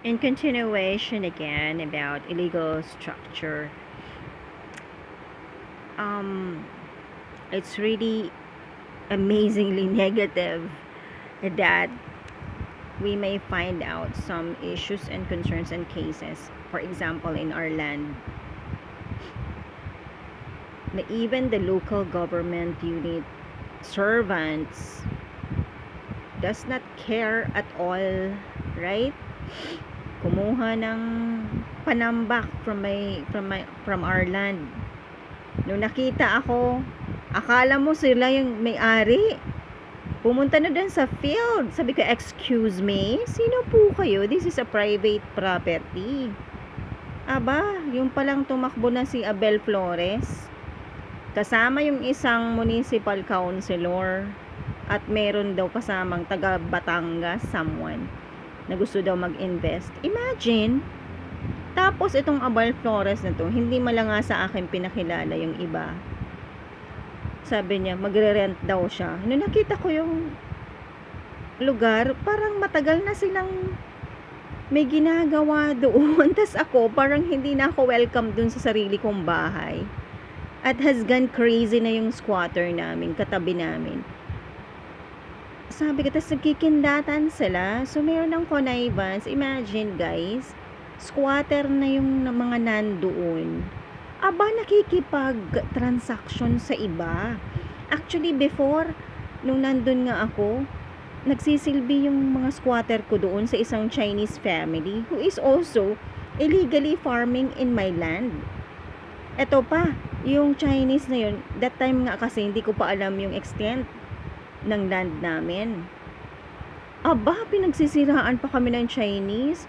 In continuation again about illegal structure, um, it's really amazingly negative that we may find out some issues and concerns and cases. For example, in our land, na even the local government unit servants does not care at all, right? Kumuha ng panambak from our land. Nung nakita ako, akala mo sila yung may-ari. Pumunta na dun sa field. Sabi ko, excuse me, sino po kayo? This is a private property. Aba, yung palang tumakbo na si Abel Flores, kasama yung isang municipal councilor, at meron daw kasamang taga Batangas, someone, na gusto daw mag-invest. Imagine, tapos itong Abel Flores na to, hindi malanga sa akin pinakilala yung iba. Sabi niya, magre-rent daw siya. Nung nakita ko yung lugar, parang matagal na silang may ginagawa doon. Tas ako, parang hindi na ako welcome dun sa sarili kong bahay. At has gone crazy na yung squatter namin, katabi namin. Sabi ko, tas nagkikindatan sila. So, meron ng connivance. Imagine, guys, squatter na yung mga nandoon. Aba, nakikipag-transaction sa iba. Actually, before, nung nandun nga ako, nagsisilbi yung mga squatter ko doon sa isang Chinese family who is also illegally farming in my land. Eto pa, yung Chinese na yun, that time nga kasi hindi ko pa alam yung extent ng land namin. Aba, pinagsisiraan pa kami ng Chinese.